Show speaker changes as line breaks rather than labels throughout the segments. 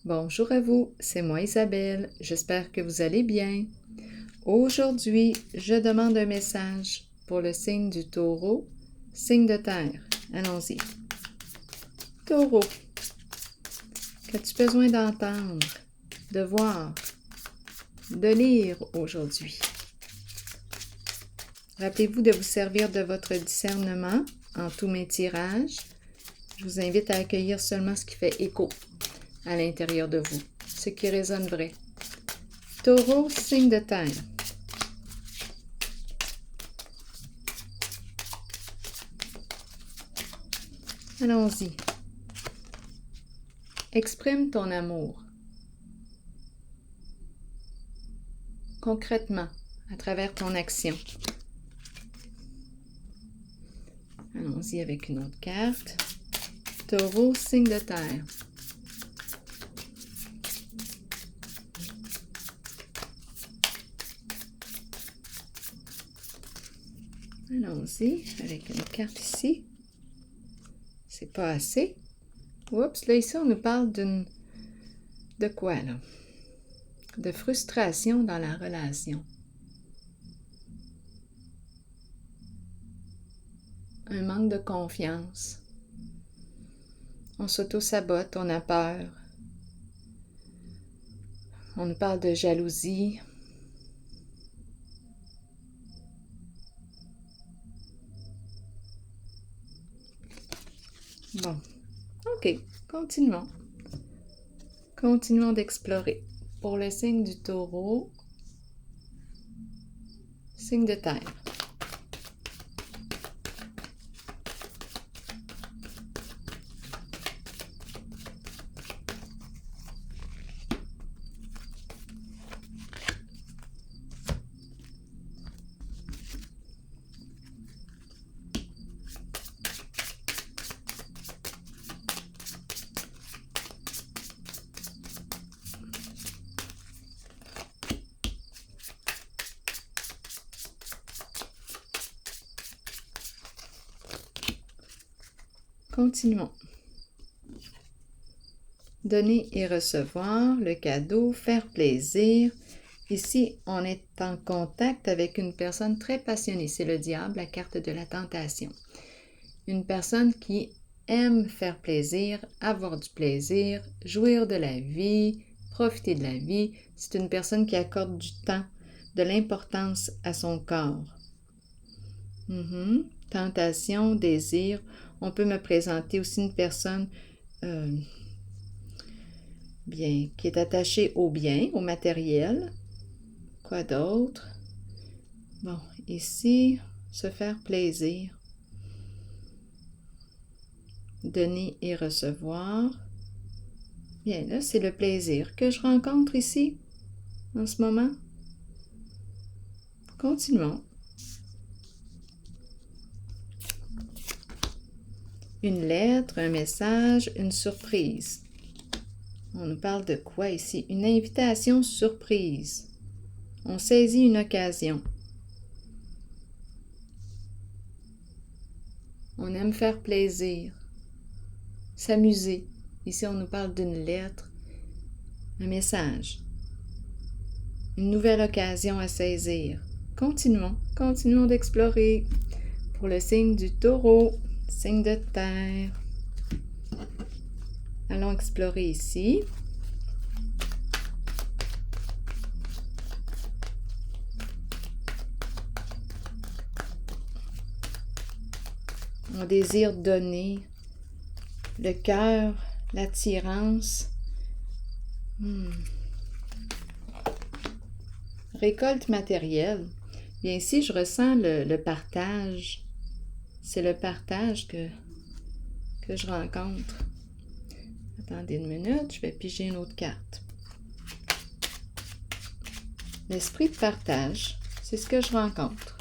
Bonjour à vous, c'est moi Isabelle, j'espère que vous allez bien. Aujourd'hui, je demande un message pour le signe du Taureau, signe de terre. Allons-y. Taureau, qu'as-tu besoin d'entendre, de voir, de lire aujourd'hui? Rappelez-vous de vous servir de votre discernement en tous mes tirages. Je vous invite à accueillir seulement ce qui fait écho à l'intérieur de vous, ce qui résonne vrai. Taureau, signe de terre. Allons-y. Exprime ton amour. Concrètement, à travers ton action. Allons-y avec une autre carte. Taureau, signe de terre. Allons-y avec une carte ici. C'est pas assez. Oups, là ici on nous parle de quoi là? De frustration dans la relation. Un manque de confiance. On s'auto-sabote, on a peur. On nous parle de jalousie. Bon, ok, continuons. Continuons d'explorer. Pour le signe du Taureau, signe de terre. Continuons. Donner et recevoir, le cadeau, faire plaisir. Ici, on est en contact avec une personne très passionnée. C'est le diable, la carte de la tentation. Une personne qui aime faire plaisir, avoir du plaisir, jouir de la vie, profiter de la vie. C'est une personne qui accorde du temps, de l'importance à son corps. Tentation, désir. On peut me présenter aussi une personne qui est attachée au bien, au matériel. Quoi d'autre? Bon, ici, se faire plaisir. Donner et recevoir. Bien, là, c'est le plaisir que je rencontre ici, en ce moment. Continuons. Une lettre, un message, une surprise. On nous parle de quoi ici? Une invitation surprise. On saisit une occasion. On aime faire plaisir. S'amuser. Ici, on nous parle d'une lettre, un message. Une nouvelle occasion à saisir. Continuons d'explorer. Pour le signe du Taureau, signe de terre. Allons explorer ici. On désire donner, le cœur, l'attirance. Récolte matérielle. Bien ici, je ressens le partage. C'est le partage que je rencontre. Attendez une minute, je vais piger une autre carte. L'esprit de partage, c'est ce que je rencontre.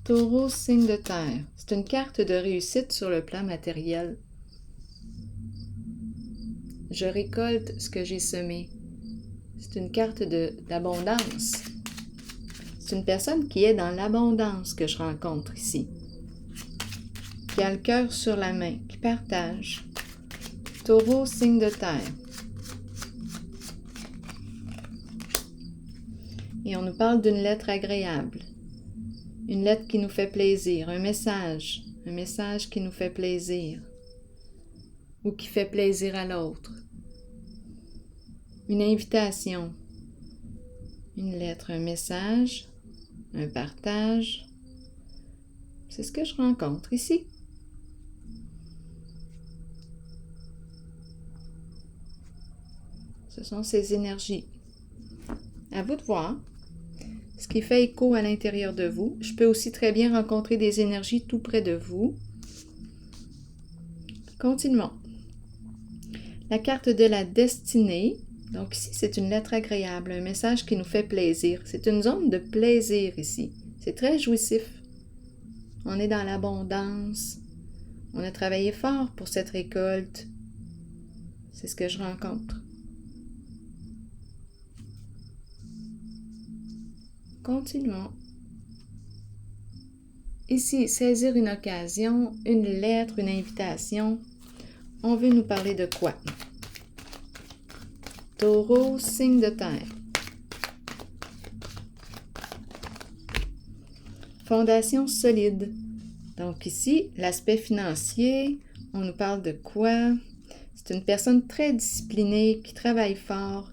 Taureau, signe de terre. C'est une carte de réussite sur le plan matériel. Je récolte ce que j'ai semé. C'est une carte d'abondance. C'est une personne qui est dans l'abondance que je rencontre ici. Qui a le cœur sur la main, qui partage. Taureau, signe de terre. Et on nous parle d'une lettre agréable. Une lettre qui nous fait plaisir, un message qui nous fait plaisir ou qui fait plaisir à l'autre. Une invitation, une lettre, un message, un partage. C'est ce que je rencontre ici. Ce sont ces énergies. À vous de voir ce qui fait écho à l'intérieur de vous. Je peux aussi très bien rencontrer des énergies tout près de vous. Continuons. La carte de la destinée. Donc ici, c'est une lettre agréable, un message qui nous fait plaisir. C'est une zone de plaisir ici. C'est très jouissif. On est dans l'abondance. On a travaillé fort pour cette récolte. C'est ce que je rencontre. Continuons. Ici, saisir une occasion, une lettre, une invitation. On veut nous parler de quoi? Taureau, signe de terre. Fondation solide. Donc ici, l'aspect financier, on nous parle de quoi? C'est une personne très disciplinée qui travaille fort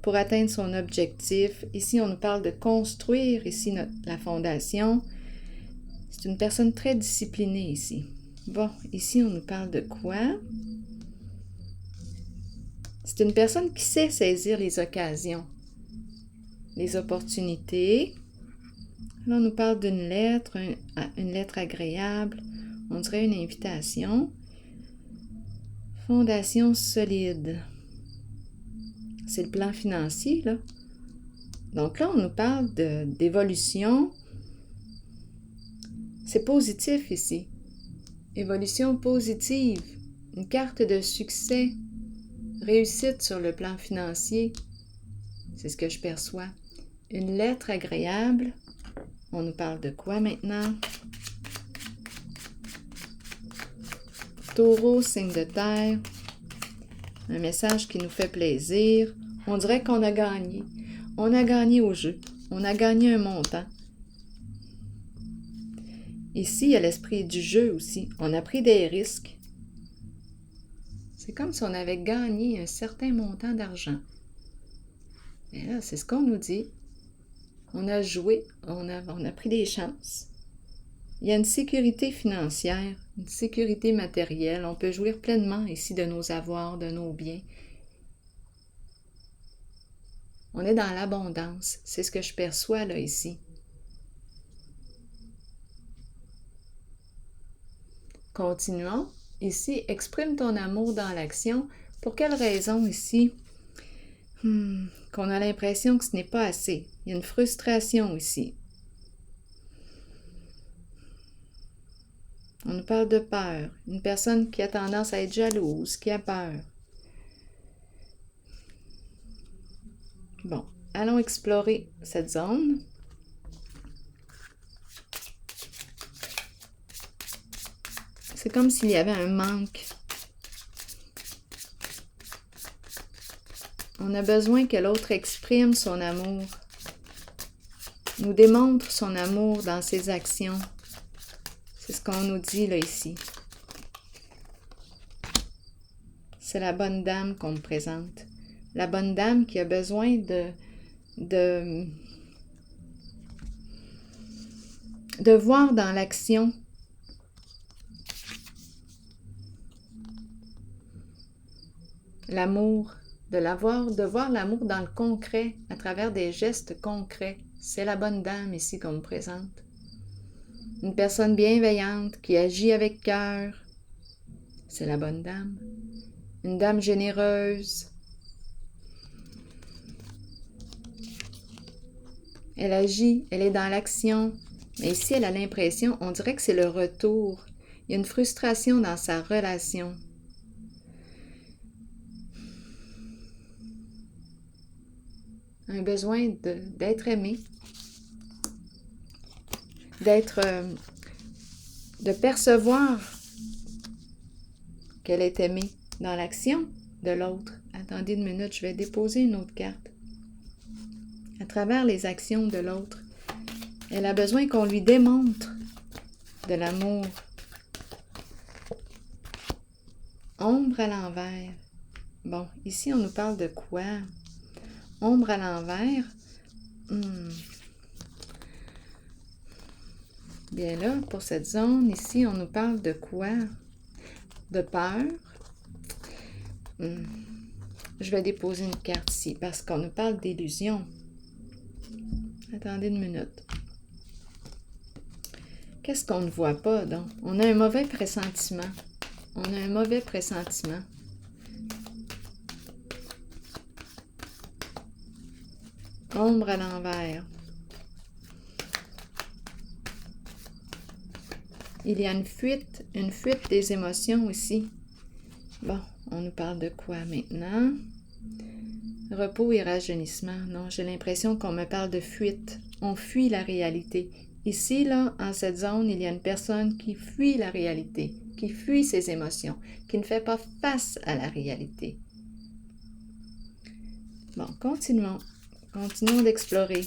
pour atteindre son objectif. Ici, on nous parle de construire ici la fondation. C'est une personne très disciplinée ici. Bon, ici, on nous parle de quoi? C'est une personne qui sait saisir les occasions, les opportunités. Là, on nous parle d'une lettre, une lettre agréable. On dirait une invitation. Fondation solide. C'est le plan financier, là. Donc là, on nous parle d'évolution. C'est positif ici. Évolution positive. Une carte de succès. Réussite sur le plan financier. C'est ce que je perçois. Une lettre agréable. On nous parle de quoi maintenant? Taureau, signe de terre. Un message qui nous fait plaisir. On dirait qu'on a gagné. On a gagné au jeu. On a gagné un montant. Ici, il y a l'esprit du jeu aussi. On a pris des risques. C'est comme si on avait gagné un certain montant d'argent. Et là, c'est ce qu'on nous dit. On a joué, on a pris des chances. Il y a une sécurité financière, une sécurité matérielle. On peut jouir pleinement ici de nos avoirs, de nos biens. On est dans l'abondance. C'est ce que je perçois là ici. Continuons. Ici, exprime ton amour dans l'action. Pour quelle raison ici? Qu'on a l'impression que ce n'est pas assez. Il y a une frustration ici. On nous parle de peur. Une personne qui a tendance à être jalouse, qui a peur. Bon, allons explorer cette zone. C'est comme s'il y avait un manque. On a besoin que l'autre exprime son amour, nous démontre son amour dans ses actions. C'est ce qu'on nous dit là ici. C'est la bonne dame qu'on me présente. La bonne dame qui a besoin de voir dans l'action l'amour, de voir l'amour dans le concret, à travers des gestes concrets. C'est la bonne dame ici qu'on me présente. Une personne bienveillante qui agit avec cœur. C'est la bonne dame. Une dame généreuse. Elle agit, elle est dans l'action. Mais ici, elle a l'impression, on dirait que c'est le retour. Il y a une frustration dans sa relation. Un besoin d'être aimé, de percevoir qu'elle est aimée dans l'action de l'autre. Attendez une minute, je vais déposer une autre carte. à travers les actions de l'autre. Elle a besoin qu'on lui démontre de l'amour. Ombre à l'envers. Bon, ici, on nous parle de quoi? Ombre à l'envers. Bien là, pour cette zone, ici, on nous parle de quoi? De peur. Je vais déposer une carte ici parce qu'on nous parle d'illusion. Attendez une minute. Qu'est-ce qu'on ne voit pas, donc? On a un mauvais pressentiment. On a un mauvais pressentiment. Ombre à l'envers. Il y a une fuite des émotions ici. Bon, on nous parle de quoi maintenant? Repos et rajeunissement. Non, j'ai l'impression qu'on me parle de fuite. On fuit la réalité. Ici, là, en cette zone, il y a une personne qui fuit la réalité, qui fuit ses émotions, qui ne fait pas face à la réalité. Bon, continuons. Continuons d'explorer.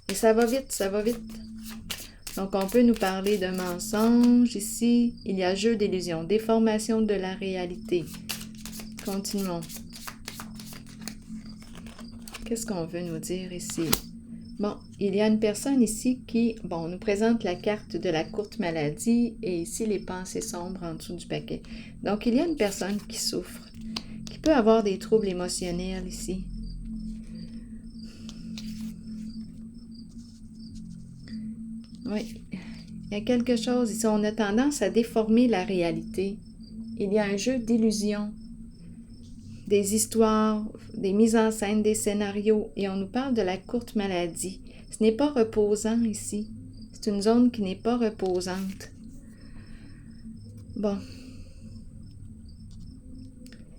Et ça va vite, ça va vite. Donc, on peut nous parler de mensonges. Ici, il y a jeu d'illusion, déformation de la réalité. Continuons. Qu'est-ce qu'on veut nous dire ici? Bon, il y a une personne ici qui, bon, nous présente la carte de la courte maladie et ici les pensées sombres en dessous du paquet. Donc, il y a une personne qui souffre, qui peut avoir des troubles émotionnels ici. Oui, il y a quelque chose ici. On a tendance à déformer la réalité. Il y a un jeu d'illusions, des histoires, des mises en scène, des scénarios, et on nous parle de la courte maladie. Ce n'est pas reposant ici. C'est une zone qui n'est pas reposante. Bon.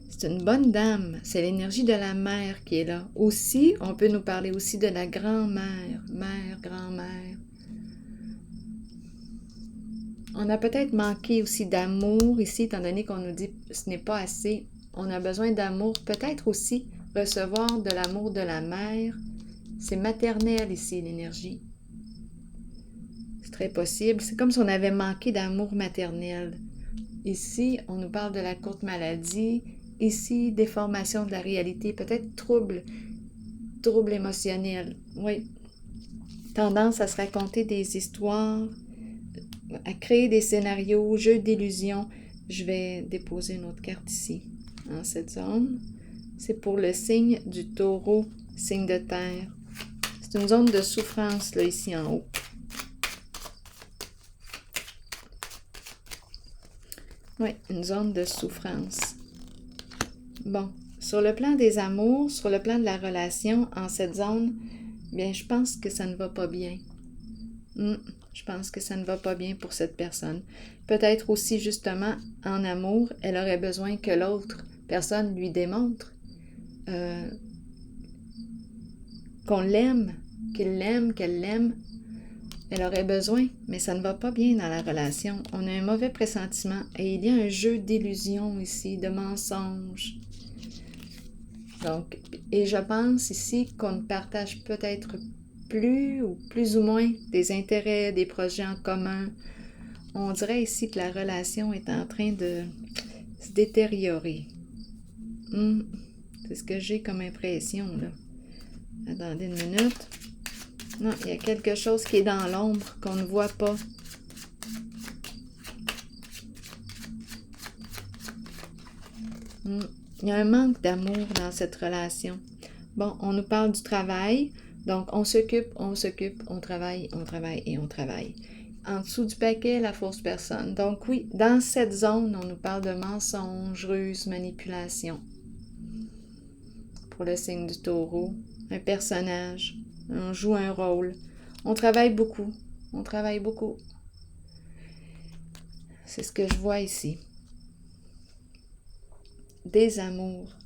C'est une bonne dame. C'est l'énergie de la mère qui est là. Aussi, on peut nous parler aussi de la grand-mère. Mère, grand-mère. On a peut-être manqué aussi d'amour ici, étant donné qu'on nous dit que ce n'est pas assez. On a besoin d'amour. Peut-être aussi recevoir de l'amour de la mère. C'est maternel ici, l'énergie. C'est très possible. C'est comme si on avait manqué d'amour maternel. Ici, on nous parle de la courte maladie. Ici, déformation de la réalité. Peut-être trouble émotionnel. Oui. Tendance à se raconter des histoires, à créer des scénarios, jeux d'illusions. Je vais déposer une autre carte ici, dans cette zone. C'est pour le signe du taureau, signe de terre. C'est une zone de souffrance, là, ici en haut. Oui, une zone de souffrance. Bon, sur le plan des amours, sur le plan de la relation, en cette zone, bien, je pense que ça ne va pas bien. Je pense que ça ne va pas bien pour cette personne. Peut-être aussi, justement, en amour, elle aurait besoin que l'autre personne lui démontre qu'on l'aime, qu'il l'aime, qu'elle l'aime. Elle aurait besoin, mais ça ne va pas bien dans la relation. On a un mauvais pressentiment et il y a un jeu d'illusions ici, de mensonges. Donc, et je pense ici qu'on ne partage peut-être plus ou moins des intérêts, des projets en commun. On dirait ici que la relation est en train de se détériorer. C'est ce que j'ai comme impression, là. Attendez une minute. Non, il y a quelque chose qui est dans l'ombre, qu'on ne voit pas. Il y a un manque d'amour dans cette relation. Bon, on nous parle du travail. Donc, on s'occupe, on travaille et on travaille. En dessous du paquet, la fausse personne. Donc oui, dans cette zone, on nous parle de mensonges, ruses, manipulation. Pour le signe du taureau, un personnage, on joue un rôle. On travaille beaucoup, C'est ce que je vois ici. Des amours.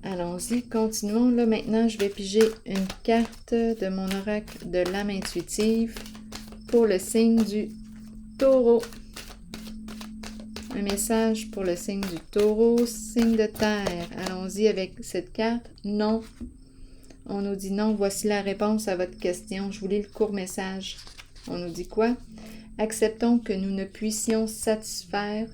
Allons-y, continuons. Là, maintenant, je vais piger une carte de mon oracle de l'âme intuitive pour le signe du taureau. Un message pour le signe du taureau, signe de terre. Allons-y avec cette carte. Non. On nous dit non, voici la réponse à votre question. Je vous lis le court message. On nous dit quoi? Acceptons que nous ne puissions satisfaire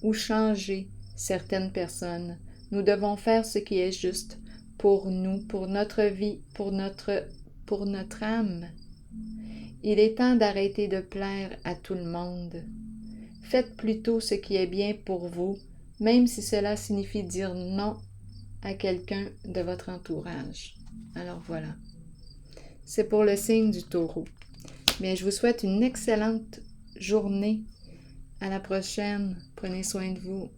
ou changer certaines personnes. Nous devons faire ce qui est juste pour nous, pour notre vie, pour notre âme. Il est temps d'arrêter de plaire à tout le monde. Faites plutôt ce qui est bien pour vous, même si cela signifie dire non à quelqu'un de votre entourage. Alors voilà. C'est pour le signe du Taureau. Mais je vous souhaite une excellente journée. À la prochaine. Prenez soin de vous.